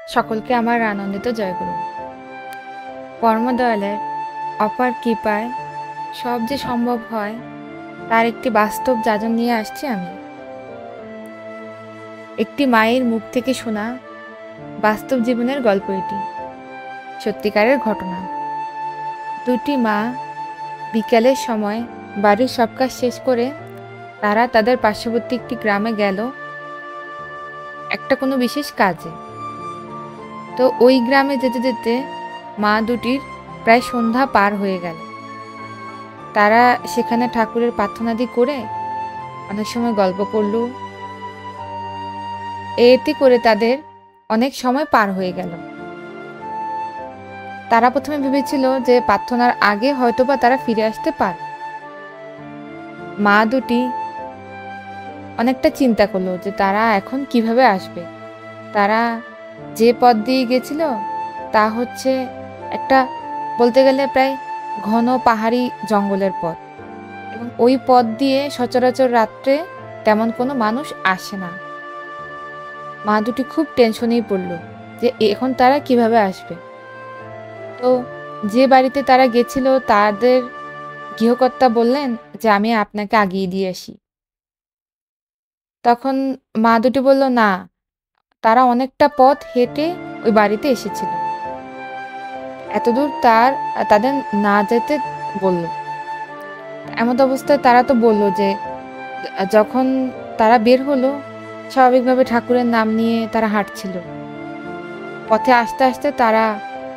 সকলকে আমার আনন্দিত জয়গুরু। পরমদয়ালের অপার কৃপায় সব যে সম্ভব হয় তার একটি বাস্তব যাজন নিয়ে আসছি আমি। একটি মায়ের মুখ থেকে শোনা বাস্তব জীবনের গল্প এটি, সত্যিকারের ঘটনা। দুটি মা বিকালের সময় বাড়ির সব কাজ শেষ করে তারা তাদের পার্শ্ববর্তী একটি গ্রামে গেল একটা কোনো বিশেষ কাজে। তো ওই গ্রামে যেতে যেতে মা দুটির প্রায় সন্ধ্যা পার হয়ে গেল। তারা সেখানে ঠাকুরের প্রার্থনাদি করে অনেক সময় গল্প করল। এতে করে তাদের অনেক সময় পার হয়ে গেল। তারা প্রথমে ভেবেছিল যে প্রার্থনার আগে হয়তোবা তারা ফিরে আসতে পারে। মা দুটি অনেকটা চিন্তা করলো যে তারা এখন কিভাবে আসবে। তারা যে পথ দিয়ে গেছিল তা হচ্ছে একটা, বলতে গেলে প্রায় ঘন পাহাড়ি জঙ্গলের পথ, এবং ওই পথ দিয়ে সচরাচর রাত্রে তেমন কোনো মানুষ আসে না। মা দুটি খুব টেনশনেই পড়লো যে এখন তারা কিভাবে আসবে। তো যে বাড়িতে তারা গেছিল তাদের গৃহকর্তা বললেন যে আমি আপনাকে আগিয়ে দিয়ে আসি। তখন মা দুটি বলল না, তারা অনেকটা পথ হেঁটে ওই বাড়িতে এসেছিল, এতদূর তাদের না যেতে বলল। এমন অবস্থায় তারা তো বলল যে যখন তারা বের হলো স্বাভাবিকভাবে ঠাকুরের নাম নিয়ে তারা হাঁটছিল। পথে আসতে আসতে তারা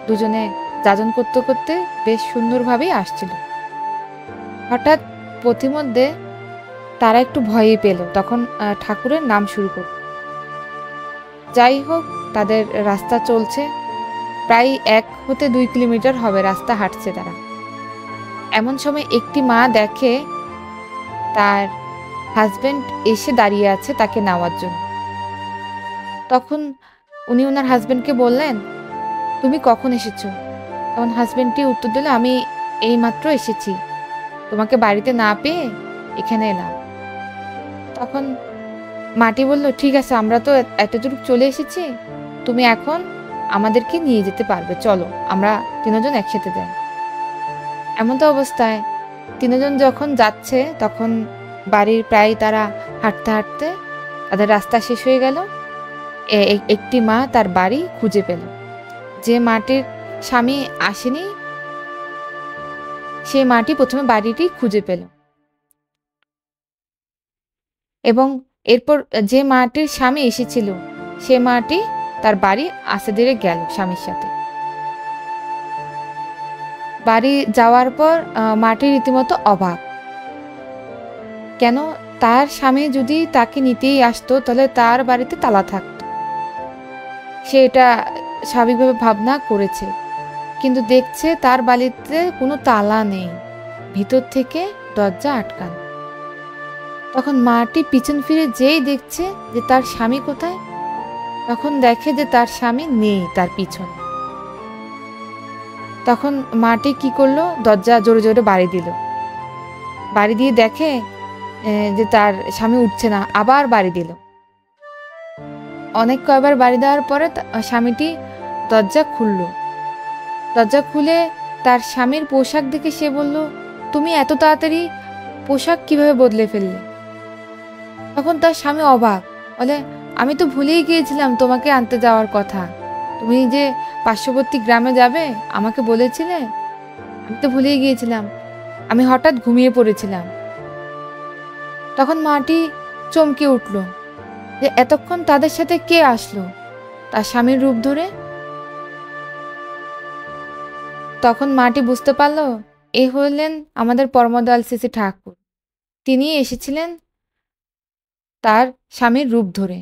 দুজনে যাজন করতে করতে বেশ সুন্দরভাবেই আসছিল। হঠাৎ পথিমধ্যে তারা একটু ভয়ই পেল, তখন ঠাকুরের নাম শুরু করল। যাই হোক, তাদের রাস্তা চলছে, প্রায় 1 হতে 2 কিলোমিটার হবে রাস্তা হাঁটছে তারা। এমন সময় একটি মা দেখে তার হাজবেন্ড এসে দাঁড়িয়ে আছে তাকে নেওয়ার জন্য। তখন উনি ওনার হাজবেন্ডকে বললেন, তুমি কখন এসেছো? তখন হাজবেন্ডটি উত্তর দিল, আমি এই মাত্র এসেছি, তোমাকে বাড়িতে না পেয়ে এখানে এলাম। তখন মাটি বলল, ঠিক আছে, আমরা তো এতদূর চলে এসেছি, তুমি এখন আমাদেরকে নিয়ে যেতে পারবে, চলো আমরা তিনজন একসাথে যাই। এমন তো অবস্থায় তিনজন যখন যাচ্ছে তখন বাড়ির প্রায় তারা হাঁটতে হাঁটতে তাদের রাস্তা শেষ হয়ে গেল। একটি মা তার বাড়ি খুঁজে পেল। যে মাটির স্বামী আসেনি সে মাটি প্রথমে বাড়িটি খুঁজে পেল, এবং এরপর যে মাটির স্বামী এসেছিল সে মাটি তার বাড়ি আস্তে ধীরে গেল স্বামীর সাথে। বাড়ি যাওয়ার পর মাটি রীতিমতো অবাক, কেন তার স্বামী যদি তাকে নিতেই আসতো তাহলে তার বাড়িতে তালা থাকতো। সে এটা স্বাভাবিকভাবে ভাবনা করেছে, কিন্তু দেখছে তার বাড়িতে কোনো তালা নেই, ভিতর থেকে দরজা আটকানো। তখন মাটি পিছন ফিরে যেই দেখছে যে তার স্বামী কোথায়, তখন দেখে যে তার স্বামী নেই তার পিছনে। তখন মাটি কি করলো, দরজা জোরে জোরে বাড়ি দিল। বাড়ি দিয়ে দেখে যে তার স্বামী উঠছে না, আবার বাড়ি দিল। অনেক কয়বার বাড়ি দেওয়ার পরে স্বামীটি দরজা খুলল। দরজা খুলে তার স্বামীর পোশাক দেখে সে বলল, তুমি এত তাড়াতাড়ি পোশাক কিভাবে বদলে ফেললে? তখন তার স্বামী অবাক, বলে, আমি তো ভুলেই গিয়েছিলাম তোমাকে আনতে যাওয়ার কথা, তুমি যে পার্শ্ববর্তী গ্রামে যাবে আমাকে বলেছিলে, আমি তো ভুলেই গিয়েছিলাম, আমি হঠাৎ ঘুমিয়ে পড়েছিলাম। তখন মাটি চমকে উঠল যে এতক্ষণ তাদের সাথে কে আসলো তার স্বামীর রূপ ধরে। তখন মাটি বুঝতে পারল এ হলেন আমাদের পরমদয়াল শ্রী ঠাকুর, তিনি এসেছিলেন তার স্বামীর রূপ ধরে।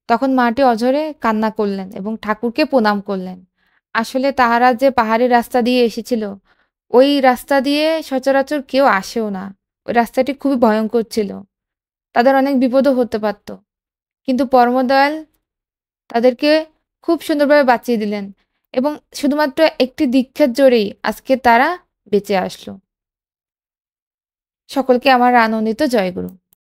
তখন মাটি অঝরে কান্না করলেন এবং ঠাকুরকে প্রণাম করলেন। আসলে তাহারা যে পাহাড়ি রাস্তা দিয়ে এসেছিল, ওই রাস্তা দিয়ে সচরাচর কেউ আসেও না, ওই রাস্তাটি খুবই ভয়ঙ্কর ছিল, তাদের অনেক বিপদও হতে পারত, কিন্তু পরমদয়াল তাদেরকে খুব সুন্দরভাবে বাঁচিয়ে দিলেন, এবং শুধুমাত্র একটি দীক্ষার জোরেই আজকে তারা বেঁচে আসলো। সকলকে আমার আনন্দিত জয়গুরু।